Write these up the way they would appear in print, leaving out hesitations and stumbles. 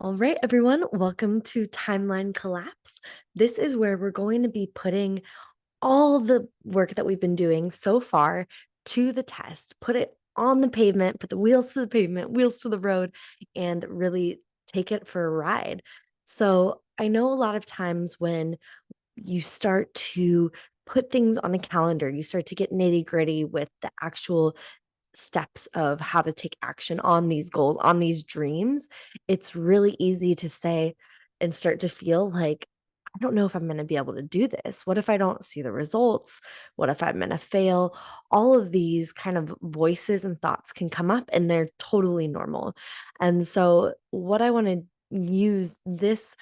All right, everyone, welcome to Timeline Collapse. This is where we're going to be putting all the work that we've been doing so far to the test, put it on the pavement, put the wheels to the pavement, wheels to the road, and really take it for a ride. So, I know a lot of times when you start to put things on a calendar, you start to get nitty gritty with the actual steps of how to take action on these goals, on these dreams, it's really easy to say and start to feel like, I don't know if I'm going to be able to do this. What if I don't see the results? What if I'm going to fail? All of these kind of voices and thoughts can come up and they're totally normal. And so, what I want to use this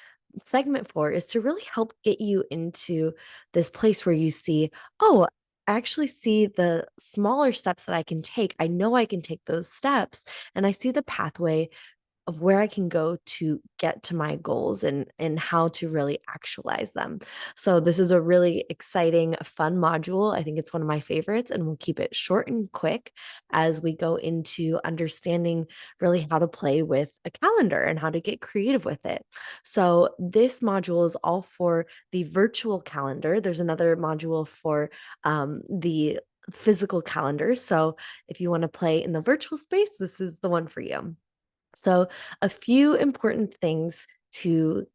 segment for is to really help get you into this place where you see, oh, I actually see the smaller steps that I can take. I know I can take those steps, and I see the pathway of where I can go to get to my goals and how to really actualize them. So this is a really exciting, fun module. I think it's one of my favorites, and we'll keep it short and quick as we go into understanding really how to play with a calendar and how to get creative with it. So this module is all for the virtual calendar. There's another module for the physical calendar. So if you want to play in the virtual space, this is the one for you. So, a few important things to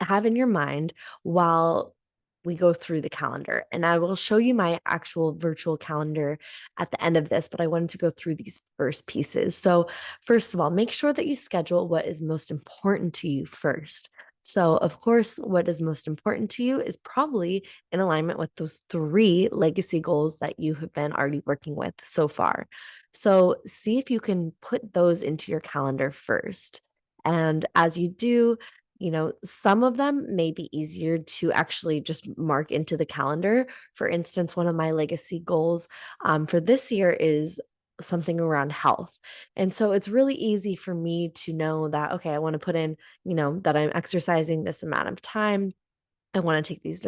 have in your mind while we go through the calendar. And I will show you my actual virtual calendar at the end of this, but I wanted to go through these first pieces. So, first of all, make sure that you schedule what is most important to you first. So, of course, what is most important to you is probably in alignment with those three legacy goals that you have been already working with so far. So, see if you can put those into your calendar first. And as you do, some of them may be easier to actually just mark into the calendar. For instance, one of my legacy goals for this year is something around health. And so it's really easy for me to know that, okay, I want to put in, that I'm exercising this amount of time. I want to take these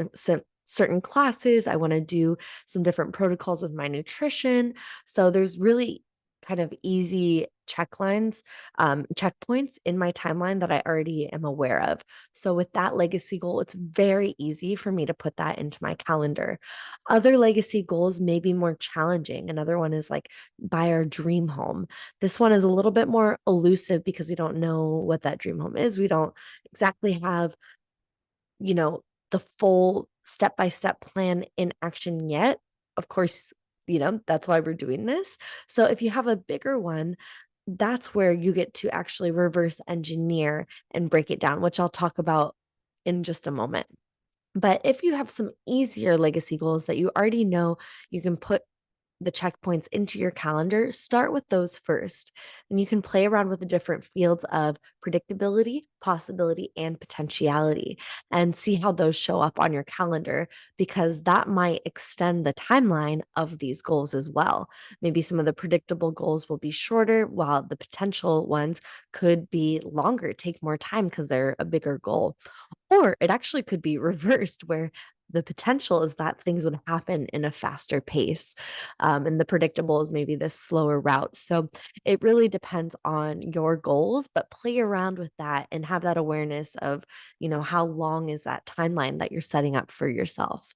certain classes. I want to do some different protocols with my nutrition. So there's really kind of easy checkpoints in my timeline that I already am aware of. So with that legacy goal, it's very easy for me to put that into my calendar. Other legacy goals may be more challenging. Another one is like buy our dream home. This one is a little bit more elusive because we don't know what that dream home is. We don't exactly have you know, the full step-by-step plan in action yet. Of course, that's why we're doing this. So if you have a bigger one, that's where you get to actually reverse engineer and break it down, which I'll talk about in just a moment. But if you have some easier legacy goals that you already know you can put the checkpoints into your calendar, start with those first. And you can play around with the different fields of predictability, possibility, and potentiality and see how those show up on your calendar because that might extend the timeline of these goals as well. Maybe some of the predictable goals will be shorter, while the potential ones could be longer, take more time because they're a bigger goal. Or it actually could be reversed where the potential is that things would happen in a faster pace. And the predictable is maybe this slower route. So it really depends on your goals, but play around with that and have that awareness of, how long is that timeline that you're setting up for yourself.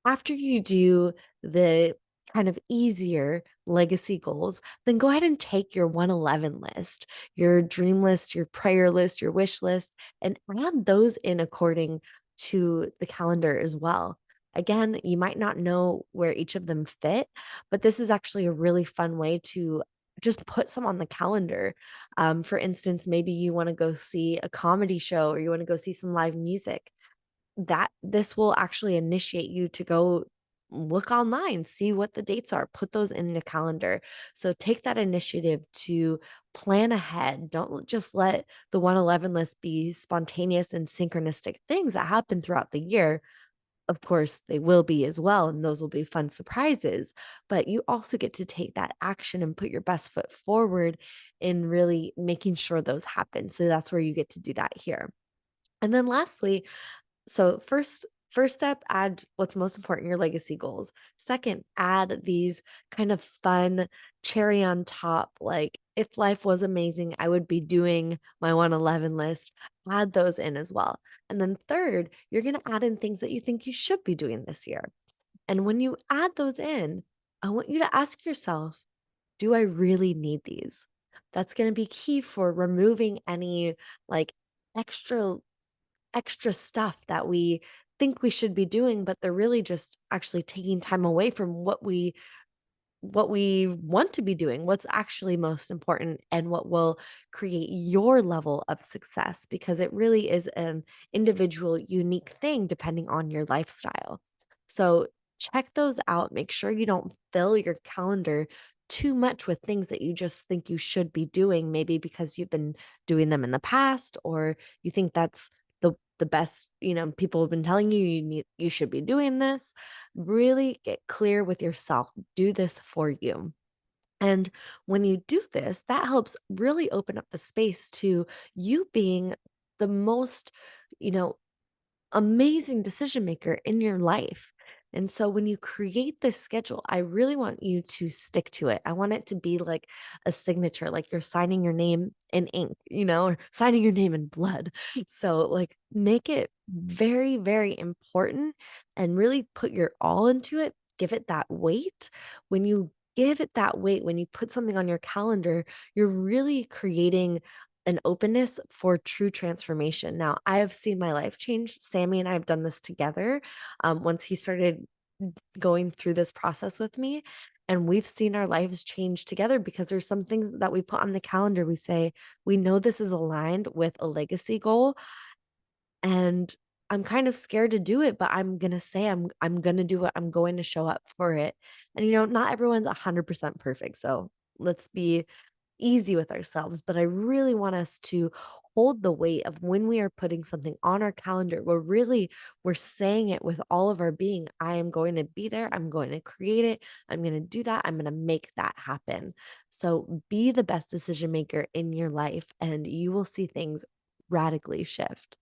After you do the kind of easier legacy goals, then go ahead and take your 111 list, your dream list, your prayer list, your wish list, and add those in according to the calendar as well. Again, you might not know where each of them fit, but this is actually a really fun way to just put some on the calendar. For instance, maybe you want to go see a comedy show or you want to go see some live music that this will actually initiate you to go look online, see what the dates are, put those in the calendar. So take that initiative to plan ahead. Don't just let the 111 list be spontaneous and synchronistic things that happen throughout the year. Of course, they will be as well, and those will be fun surprises. But you also get to take that action and put your best foot forward in really making sure those happen. So that's where you get to do that here. And then lastly, so first first step, add what's most important, your legacy goals. Second, add these kind of fun cherry on top, like if life was amazing, I would be doing my 111 list. Add those in as well. And then third, you're going to add in things that you think you should be doing this year. And when you add those in, I want you to ask yourself, do I really need these? That's going to be key for removing any like extra stuff that we think we should be doing, but they're really just actually taking time away from what we want to be doing, what's actually most important, and what will create your level of success, because it really is an individual, unique thing depending on your lifestyle. So check those out. Make sure you don't fill your calendar too much with things that you just think you should be doing, maybe because you've been doing them in the past, or you think that's the best, people have been telling you you should be doing this. Really get clear with yourself. Do this for you. And when you do this, that helps really open up the space to you being the most, you know, amazing decision maker in your life. And so when you create this schedule, I really want you to stick to it. I want it to be like a signature, like you're signing your name in ink, or signing your name in blood. So, like, make it very, very important and really put your all into it. Give it that weight. When you give it that weight, when you put something on your calendar, you're really creating an openness for true transformation. Now, I have seen my life change. Sammy and I have done this together. Once he started going through this process with me, and we've seen our lives change together because there's some things that we put on the calendar. We say, we know this is aligned with a legacy goal, and I'm kind of scared to do it, but I'm gonna say I'm gonna do it. I'm going to show up for it. And not everyone's 100% perfect. So let's be easy with ourselves, but I really want us to hold the weight of when we are putting something on our calendar. We're saying it with all of our being. I am going to be there. I'm going to create it. I'm going to do that. I'm going to make that happen. So be the best decision maker in your life, and you will see things radically shift.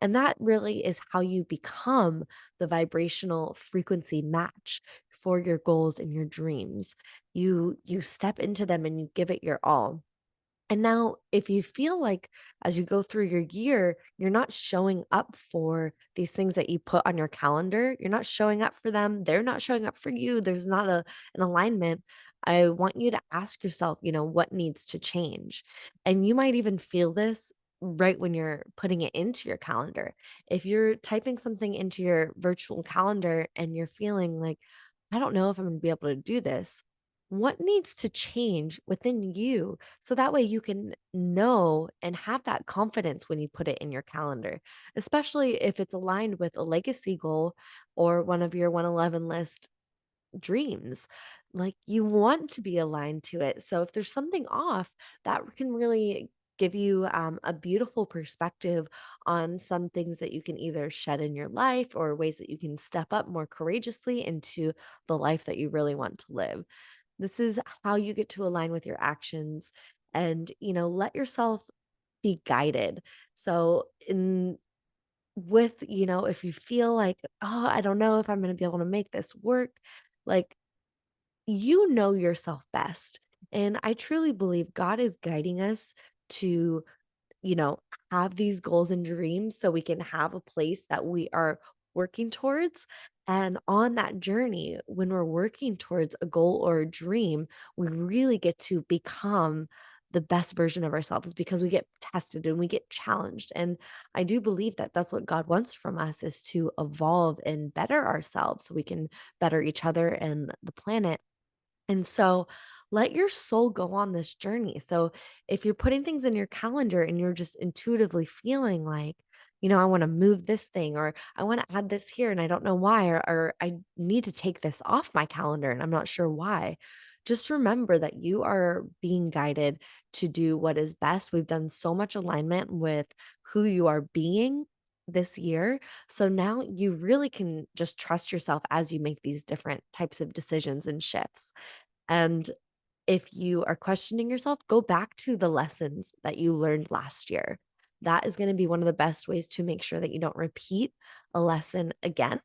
And that really is how you become the vibrational frequency match for your goals and your dreams. You step into them and you give it your all. And now, if you feel like as you go through your year, you're not showing up for these things that you put on your calendar, you're not showing up for them, they're not showing up for you, there's not an alignment. I want you to ask yourself, what needs to change? And you might even feel this right when you're putting it into your calendar. If you're typing something into your virtual calendar and you're feeling like, I don't know if I'm going to be able to do this, what needs to change within you so that way you can know and have that confidence when you put it in your calendar, especially if it's aligned with a legacy goal or one of your 111 list dreams. Like, you want to be aligned to it. So if there's something off, that can really give you a beautiful perspective on some things that you can either shed in your life or ways that you can step up more courageously into the life that you really want to live. This is how you get to align with your actions and, let yourself be guided. So, if you feel like, oh, I don't know if I'm going to be able to make this work, like, you know yourself best. And I truly believe God is guiding us to, you know, have these goals and dreams so we can have a place that we are working towards. And on that journey, when we're working towards a goal or a dream, we really get to become the best version of ourselves because we get tested and we get challenged. And I do believe that that's what God wants from us, is to evolve and better ourselves so we can better each other and the planet. And so let your soul go on this journey. So if you're putting things in your calendar and you're just intuitively feeling like, I want to move this thing, or I want to add this here and I don't know why, or I need to take this off my calendar and I'm not sure why. Just remember that you are being guided to do what is best. We've done so much alignment with who you are being this year. So now you really can just trust yourself as you make these different types of decisions and shifts. And if you are questioning yourself, go back to the lessons that you learned last year. that is going to be one of the best ways to make sure that you don't repeat a lesson again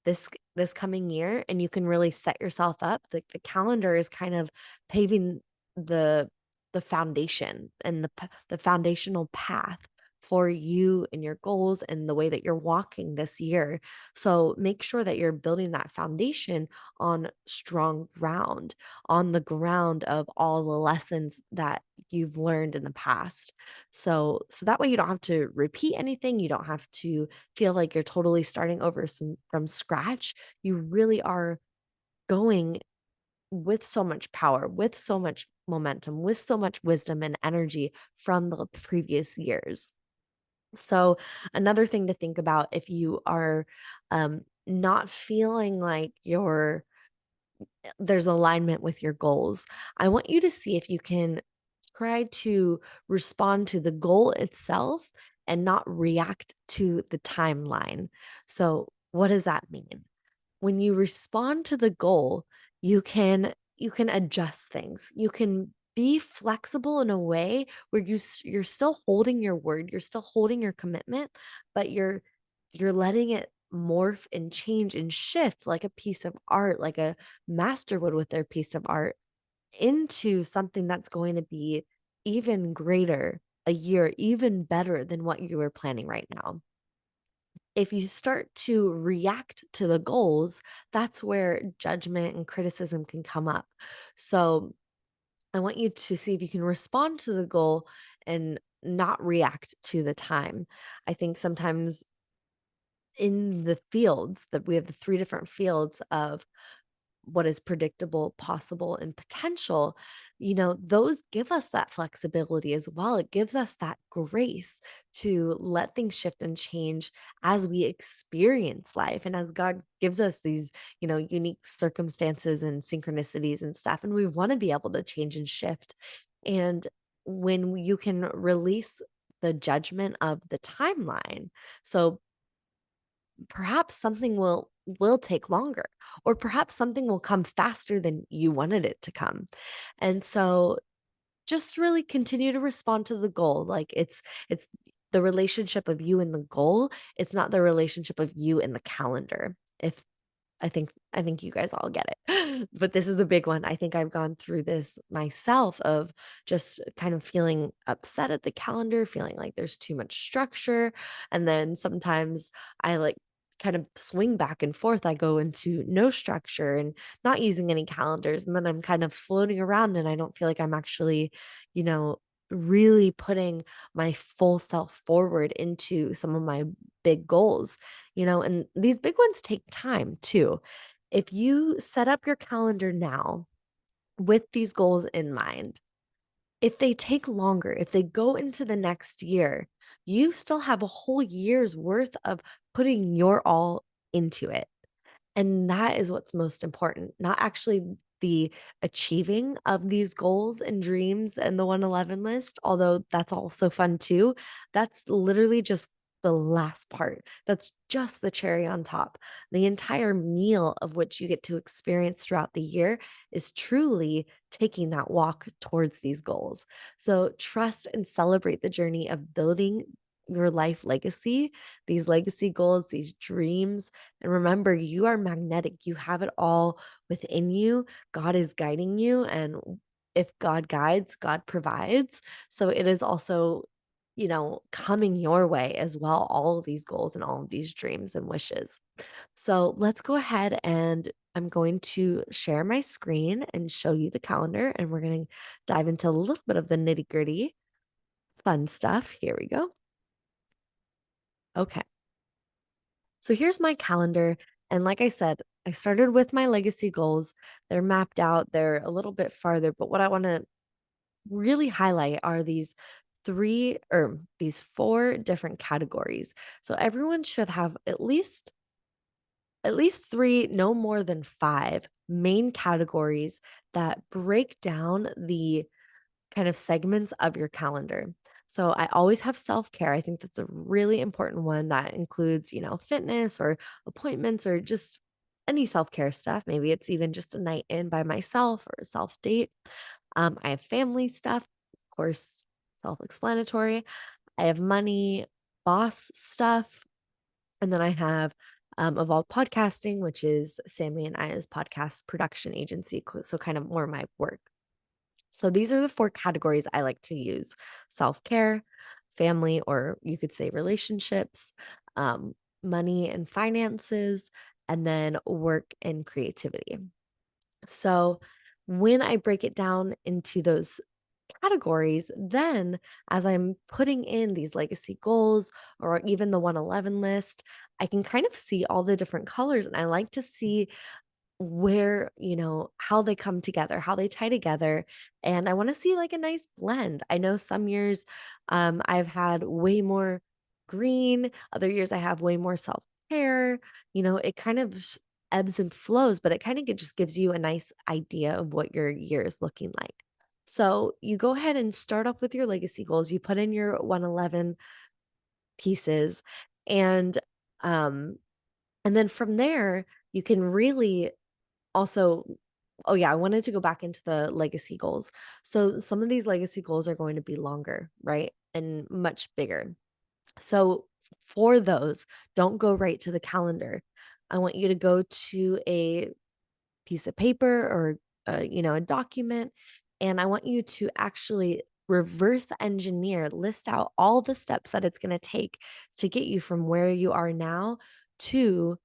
this coming year, and you can really set yourself up. The calendar is kind of paving the the foundation and the foundational path for you and your goals and the way that you're walking this year. So make sure that you're building that foundation on strong ground, on the ground of all the lessons that you've learned in the past. So that way you don't have to repeat anything, you don't have to feel like you're totally starting over from scratch. You really are going with so much power, with so much momentum, with so much wisdom and energy from the previous years. So, another thing to think about if you are not feeling like there's alignment with your goals, I want you to see if you can try to respond to the goal itself and not react to the timeline. So, what does that mean? When you respond to the goal, you can adjust things. You can be flexible in a way where you're still holding your word, you're still holding your commitment, but you're letting it morph and change and shift like a piece of art, like a master would with their piece of art, into something that's going to be even greater a year, even better than what you were planning right now. If you start to react to the goals, that's where judgment and criticism can come up. So I want you to see if you can respond to the goal and not react to the time. I think sometimes in the fields that we have the three different fields of what is predictable, possible, and potential, those give us that flexibility as well. It gives us that grace to let things shift and change as we experience life and as God gives us these, unique circumstances and synchronicities and stuff. And we want to be able to change and shift. And when you can release the judgment of the timeline. So perhaps something will take longer, or perhaps something will come faster than you wanted it to come. And so just really continue to respond to the goal. Like it's the relationship of you and the goal. It's not the relationship of you and the calendar. If I think you guys all get it. But this is a big one. I think I've gone through this myself of just kind of feeling upset at the calendar, feeling like there's too much structure. And then sometimes I like kind of swing back and forth. I go into no structure and not using any calendars. And then I'm kind of floating around and I don't feel like I'm actually, you know, really putting my full self forward into some of my big goals, and these big ones take time too. If you set up your calendar now with these goals in mind, if they take longer, if they go into the next year, you still have a whole year's worth of putting your all into it. And that is what's most important, not actually the achieving of these goals and dreams and the 111 list, although that's also fun too. That's literally just the last part. That's just the cherry on top. The entire meal of which you get to experience throughout the year is truly taking that walk towards these goals. So trust and celebrate the journey of building your life legacy, these legacy goals, these dreams, and remember, you are magnetic. You have it all within you. God is guiding you. And if God guides, God provides. So it is also, coming your way as well, all of these goals and all of these dreams and wishes. So let's go ahead and I'm going to share my screen and show you the calendar. And we're going to dive into a little bit of the nitty gritty fun stuff. Here we go. Okay. So here's my calendar. And like I said, I started with my legacy goals. They're mapped out, they're a little bit farther. But what I want to really highlight are these four different categories. So everyone should have at least three, no more than five main categories that break down the kind of segments of your calendar. So I always have self-care. I think that's a really important one that includes, fitness or appointments or just any self-care stuff. Maybe it's even just a night in by myself or a self date. I have family stuff, of course, self-explanatory. I have money, boss stuff, and then I have Evolved Podcasting, which is Sammy and Aya's podcast production agency. So kind of more my work. So these are the four categories I like to use: self care, family, or you could say relationships, um, money and finances, and then work and creativity. So when I break it down into those categories, then as I'm putting in these legacy goals or even the 111 list, I can kind of see all the different colors. And I like to see where, how they come together, how they tie together. And I want to see like a nice blend. I know some years I've had way more green, other years I have way more self care. It kind of ebbs and flows, but it kind of just gives you a nice idea of what your year is looking like. So you go ahead and start off with your legacy goals. You put in your 111 pieces and um and then from there you can really also oh, yeah, I wanted to go back into the legacy goals. So some of these legacy goals are going to be longer, right? And much bigger. So for those, don't go right to the calendar. I want you to go to a piece of paper or a document, and I want you to actually reverse engineer, list out all the steps that it's going to take to get you from where you are now to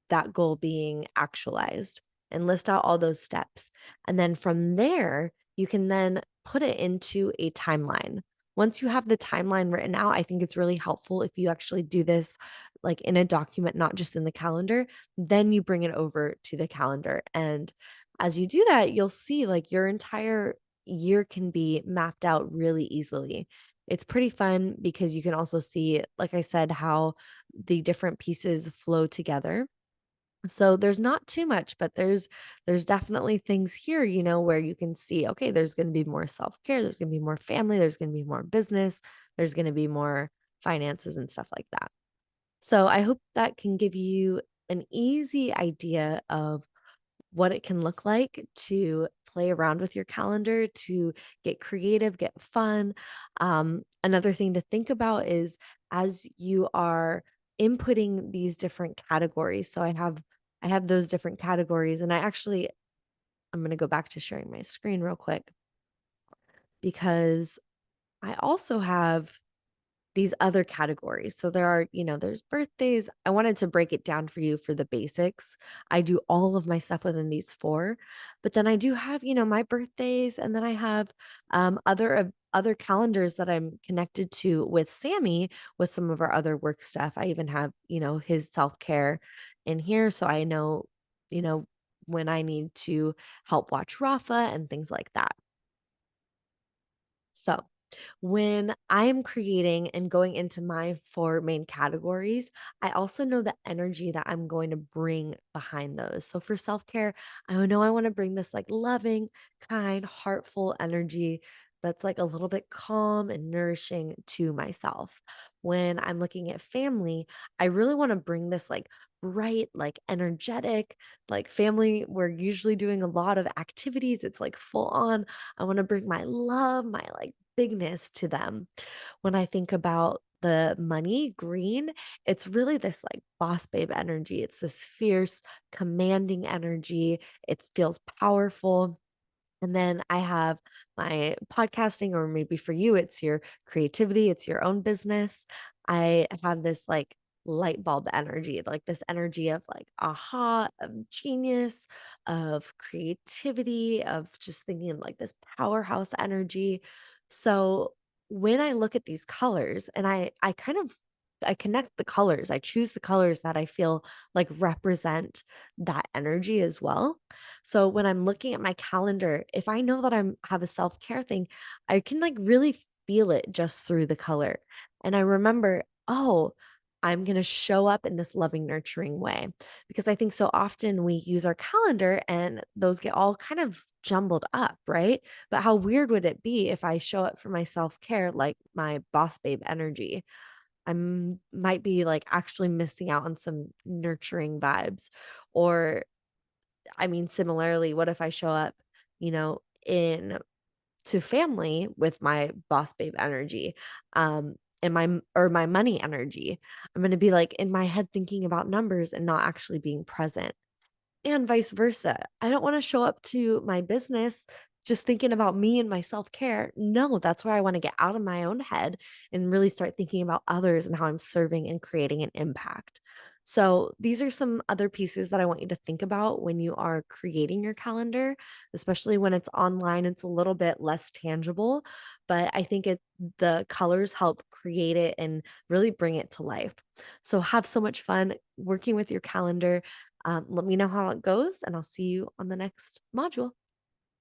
that goal being actualized, and list out all those steps. And then from there, you can then put it into a timeline. Once you have the timeline written out, I think it's really helpful if you actually do this like in a document, not just in the calendar. Then you bring it over to the calendar. And as you do that, you'll see like your entire year can be mapped out really easily. It's pretty fun because you can also see, like I said, how the different pieces flow together. So there's not too much, but there's definitely things here, where you can see, okay, there's going to be more self-care, there's going to be more family, there's going to be more business, there's going to be more finances and stuff like that. So I hope that can give you an easy idea of what it can look like to play around with your calendar, to get creative, get fun. Another thing to think about is as you are inputting these different categories. So I have those different categories, and I'm going to go back to sharing my screen real quick because I also have these other categories. So there's birthdays. I wanted to break it down for you for the basics. I do all of my stuff within these four, but then I do have, my birthdays, and then I have other calendars that I'm connected to with Sammy with some of our other work stuff. I even have, his self-care in here. So I know, you know, when I need to help watch Rafa and things like that. So when I'm creating and going into my four main categories, I also know the energy that I'm going to bring behind those. So for self care, I know I want to bring this like loving, kind, heartful energy that's like a little bit calm and nourishing to myself. When I'm looking at family, I really want to bring this like bright, like energetic, like family. We're usually doing a lot of activities. It's like full on. I want to bring my love, my like bigness to them. When I think about the money green, it's really this like boss babe energy. It's this fierce, commanding energy. It feels powerful. And then I have my podcasting, or maybe for you, it's your creativity, it's your own business. I have this like light bulb energy, like this energy of like aha, of genius, of creativity, of just thinking like this powerhouse energy. So when I look at these colors and I kind of I connect the colors. I choose the colors that I feel like represent that energy as well. So when I'm looking at my calendar, if I know that I'm have a self-care thing, I can like really feel it just through the color. And I remember, oh, I'm going to show up in this loving, nurturing way. Because I think so often we use our calendar and those get all kind of jumbled up, right? But how weird would it be if I show up for my self care like my boss babe energy? Might be like actually missing out on some nurturing vibes. Or I mean, similarly, what if I show up, in to family with my boss babe energy, and my money energy. I'm gonna be like in my head thinking about numbers and not actually being present. And vice versa. I don't wanna show up to my business just thinking about me and my self-care. No, that's where I wanna get out of my own head and really start thinking about others and how I'm serving and creating an impact. So, these are some other pieces that I want you to think about when you are creating your calendar, especially when it's online, it's a little bit less tangible, but I think the colors help create it and really bring it to life. So, have so much fun working with your calendar. Let me know how it goes, and I'll see you on the next module.